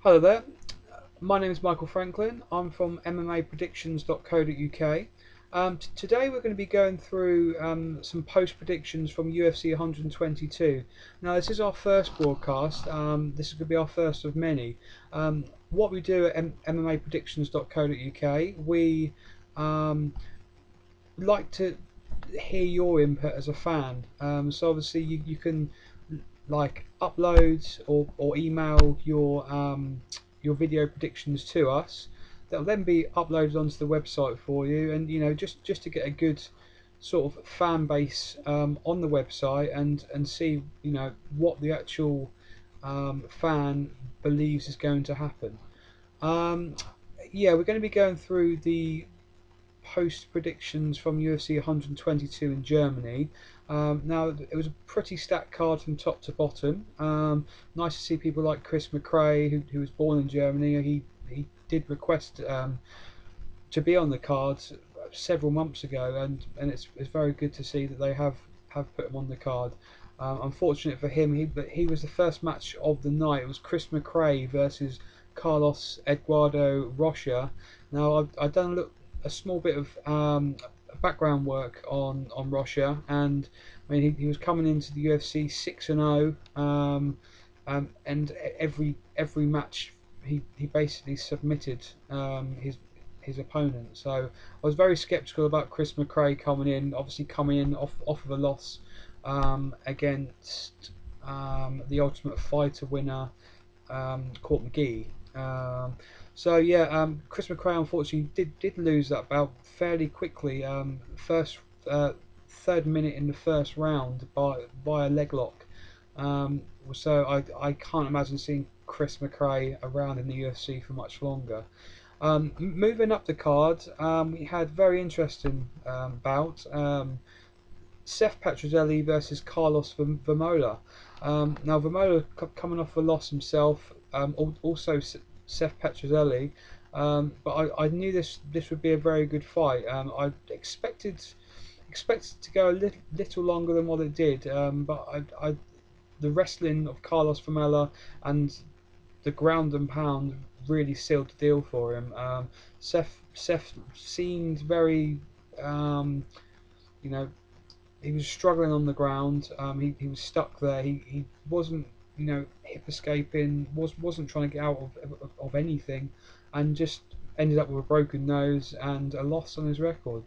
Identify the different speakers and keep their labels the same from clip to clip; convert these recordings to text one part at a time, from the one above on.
Speaker 1: Hello there, my name is Michael Franklin. I'm from MMApredictions.co.uk. Today we're going to be going through some post predictions from UFC 122. Now this is our first broadcast. This is going to be our first of many. What we do at MMApredictions.co.uk, we like to hear your input as a fan. So obviously you can like upload or email your video predictions to us. That'll then be uploaded onto the website for you, and just to get a good sort of fan base on the website and see what the actual fan believes is going to happen. Um, yeah, we're going to be going through the post predictions from UFC 122 in Germany. Now it was a pretty stacked card from top to bottom. Nice to see people like Chris McRae, who was born in Germany. He did request to be on the cards several months ago, and it's very good to see that they have put him on the card. Unfortunate for him, he was the first match of the night. It was Chris McRae versus Carlos Eduardo Rocha. Now I've done a small bit of background work on Rocha, and I mean he was coming into the UFC 6-0, and every match he basically submitted his opponent. So I was very sceptical about Chris McRae coming in, obviously coming in off of a loss against the Ultimate Fighter winner, Court McGee. So yeah, Chris McRae unfortunately did lose that bout fairly quickly. Third minute in the first round by a leg lock. So I can't imagine seeing Chris McRae around in the UFC for much longer. Moving up the card, we had very interesting bout. Seth Petrozelli versus Carlos Vermola. Now Vermola coming off a loss himself. Also Seth Petrozelli. But I knew this would be a very good fight. I expected to go a little longer than what it did. But the wrestling of Carlos Vermola and the ground and pound really sealed the deal for him. Seth seemed very you know he was struggling on the ground. He was stuck there. He wasn't hip escaping. Wasn't trying to get out of anything, and just ended up with a broken nose and a loss on his record.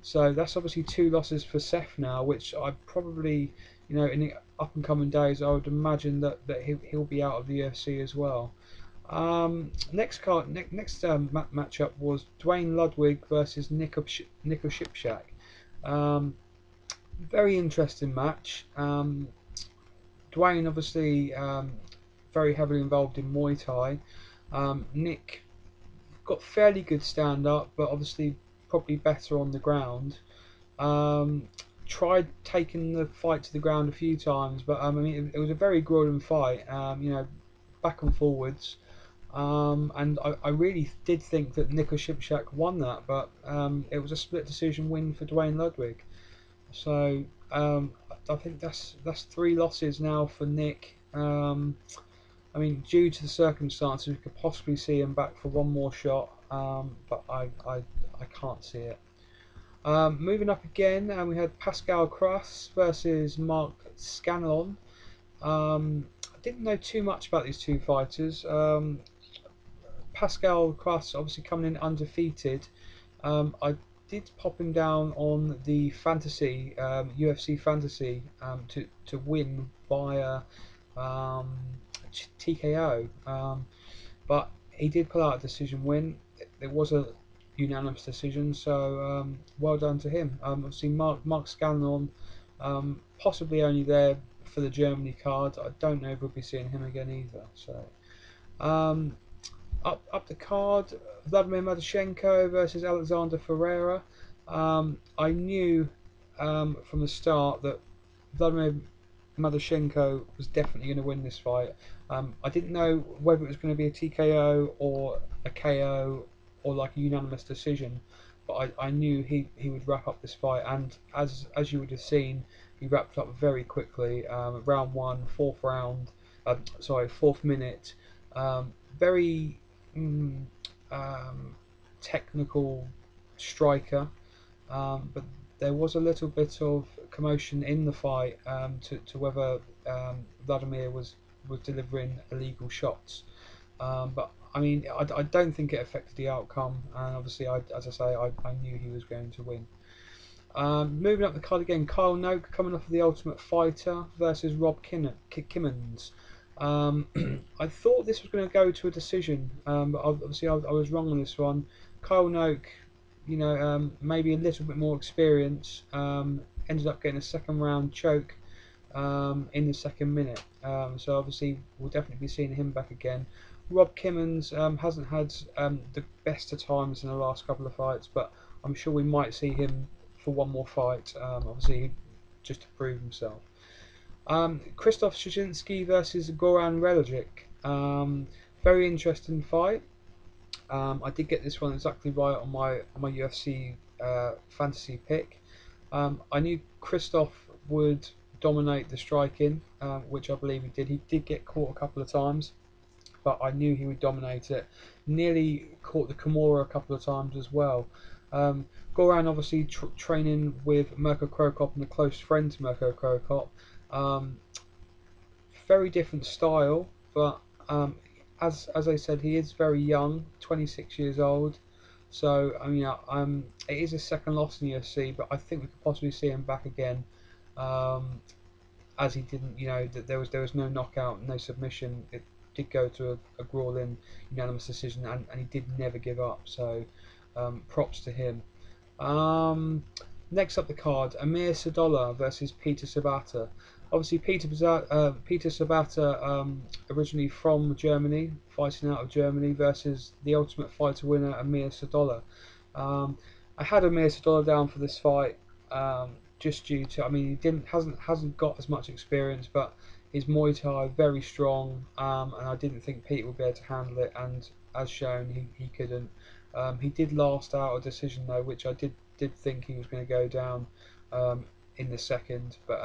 Speaker 1: So that's obviously two losses for Seth now, which I probably in the up and coming days I would imagine that he'll be out of the UFC as well. Next matchup was Dwayne Ludwig versus Nico Shipshak. Very interesting match. Dwayne obviously very heavily involved in Muay Thai. Nick got fairly good stand up, but obviously probably better on the ground. Tried taking the fight to the ground a few times, but I mean it was a very grueling fight. Back and forwards. And I really did think that Nico Shipshak won that, but it was a split decision win for Dwayne Ludwig. So I think that's three losses now for Nick. I mean, due to the circumstances, we could possibly see him back for one more shot, but I can't see it. Moving up again, and we had Pascal Crass versus Mark Scanlon. I didn't know too much about these two fighters. Pascal Crass obviously coming in undefeated. I did pop him down on the fantasy UFC fantasy to win via TKO, but he did pull out a decision win. It was a unanimous decision, so well done to him. Obviously Mark Scanlon, possibly only there for the Germany card. I don't know if we'll be seeing him again either. So up the card, Vladimir Madashenko versus Alexander Ferreira. I knew from the start that Vladimir Madashenko was definitely going to win this fight. I didn't know whether it was going to be a TKO or a KO or like a unanimous decision, but I knew he would wrap up this fight, and as you would have seen, he wrapped up very quickly. Round one, fourth minute. very mm, um, technical striker, but there was a little bit of commotion in the fight to whether Vladimir was delivering illegal shots. But I mean, I don't think it affected the outcome, and obviously, as I say, I knew he was going to win. Moving up the card again, Kyle Noak coming off of the Ultimate Fighter versus Rob Kimmons. I thought this was going to go to a decision, but obviously I was wrong on this one. Kyle Noak, maybe a little bit more experience, ended up getting a second round choke in the second minute. So obviously we'll definitely be seeing him back again. Rob Kimmons hasn't had the best of times in the last couple of fights, but I'm sure we might see him for one more fight, obviously just to prove himself. Krzysztof Szczecinski versus Goran Relajic. Very interesting fight. I did get this one exactly right on my UFC fantasy pick. I knew Krzysztof would dominate the striking, which I believe he did. He did get caught a couple of times, but I knew he would dominate it. Nearly caught the Kimura a couple of times as well. Goran obviously training with Mirko Cro Cop and a close friend to Mirko Cro Cop. Very different style, but as I said, he is very young, 26 years old. So I mean, it is his second loss in the UFC, but I think we could possibly see him back again. As he didn't, that there was no knockout, no submission. It did go to a grueling unanimous decision, and he did never give up. So props to him. Next up the card, Amir Sadolla versus Peter Sabata. Obviously, Peter Sabata, originally from Germany, fighting out of Germany, versus the Ultimate Fighter winner Amir Sadolla. I had Amir Sadolla down for this fight, just due to, I mean, he hasn't got as much experience, but his Muay Thai very strong, and I didn't think Peter would be able to handle it, and as shown, he couldn't. He did last out a decision though, which I did think he was going to go down in the second, but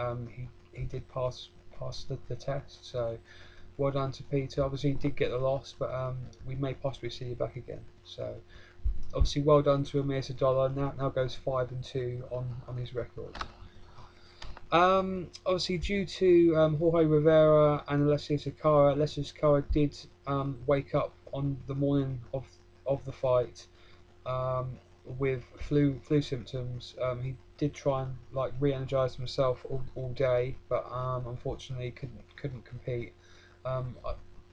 Speaker 1: he did pass the test. So well done to Peter. Obviously he did get the loss, but we may possibly see you back again. So obviously well done to Amir Sadolla. Now goes 5-2 on his record. Obviously due to Jorge Rivera and Alessio Sakara did wake up on the morning of the fight with flu symptoms. He did try and re-energize himself all day, but unfortunately couldn't compete.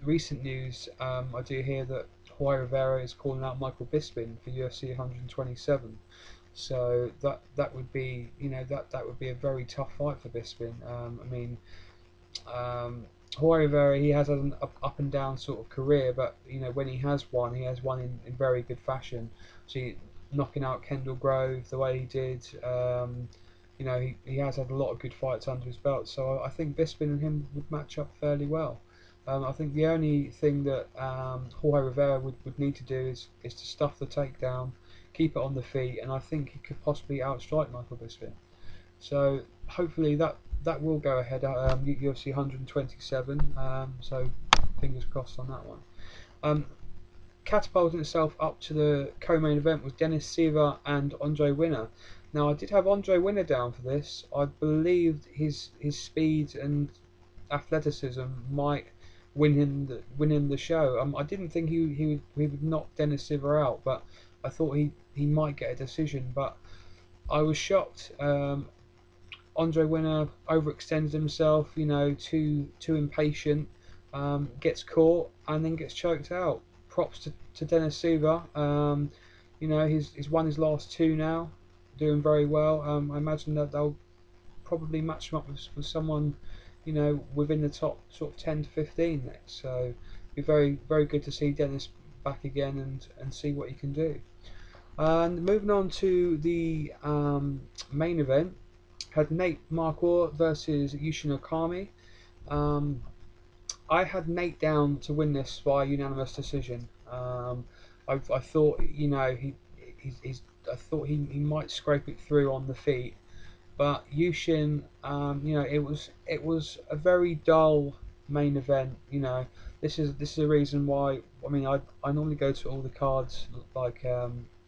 Speaker 1: Recent news, I do hear that Jorge Rivera is calling out Michael Bisping for UFC 127. So that would be that would be a very tough fight for Bisping. I mean, Jorge Rivera, he has had an up and down sort of career, but when he has won in very good fashion. So knocking out Kendall Grove the way he did, he has had a lot of good fights under his belt. So I think Bisping and him would match up fairly well. I think the only thing that Jorge Rivera would need to do is to stuff the takedown, keep it on the feet, and I think he could possibly outstrike Michael Bisping. So hopefully that will go ahead at UFC 127. So fingers crossed on that one. Catapulting itself up to the co-main event was Dennis Siver and Andre Winner. Now I did have Andre Winner down for this. I believed his speed and athleticism might win him the show. I didn't think he would knock Dennis Siver out, but I thought he might get a decision. But I was shocked. Andre Winner overextended himself, too impatient, gets caught and then gets choked out. Props to Dennis Siver. He's won his last two now, doing very well. I imagine that they'll probably match him up with someone, within the top sort of 10 to 15 next. So it'd be very, very good to see Dennis back again and see what he can do. And moving on to the main event, had Nate Marquardt versus Yushin Okami. I had Nate down to win this by unanimous decision. I thought I thought he might scrape it through on the feet, but Yushin, it was a very dull main event. this is a reason why. I mean, I normally go to all the cards, like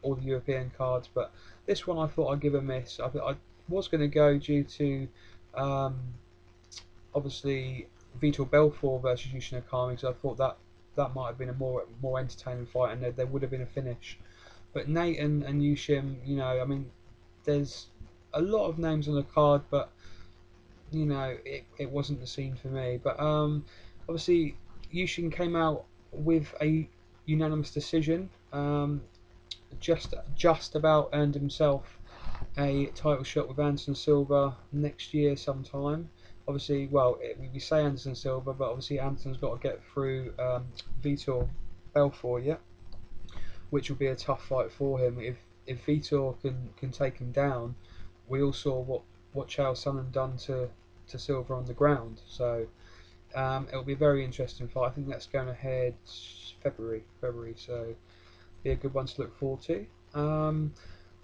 Speaker 1: all the European cards, but this one I thought I'd give a miss. I was going to go due to um, obviously Vitor Belfort versus Yushin Okami, because I thought that might have been a more entertaining fight, and there would have been a finish. But Nate and Yushin, I mean, there's a lot of names on the card, but it wasn't the scene for me. But obviously Yushin came out with a unanimous decision. Just about earned himself a title shot with Anderson Silva next year sometime. Obviously, well, we say Anderson Silva, but obviously Anderson's got to get through Vitor Belfort, yeah, which will be a tough fight for him. If Vitor can take him down, we all saw what Chael Sonnen done to Silva on the ground. So it'll be a very interesting fight. I think that's going ahead February. So be a good one to look forward to.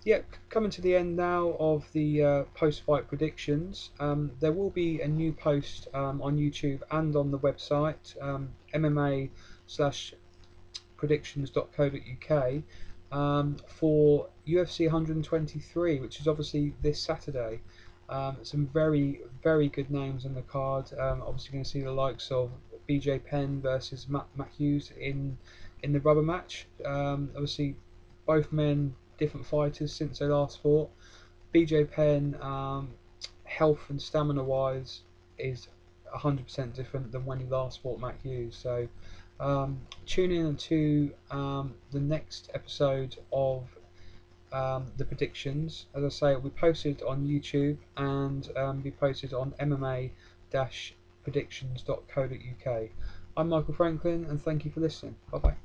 Speaker 1: Yeah, coming to the end now of the post-fight predictions. There will be a new post on YouTube and on the website, MMA slash predictions.co.uk, for UFC 123, which is obviously this Saturday. Some very, very good names on the card. Obviously, going to see the likes of BJ Penn versus Matt Hughes in the rubber match. Obviously, both men different fighters since they last fought. BJ Penn, health and stamina wise, is 100% different than when he last fought Matt Hughes. So tune in to the next episode of the predictions. As I say, we posted on YouTube and be posted on MMA-predictions.co.uk. I'm Michael Franklin, and thank you for listening. Bye bye.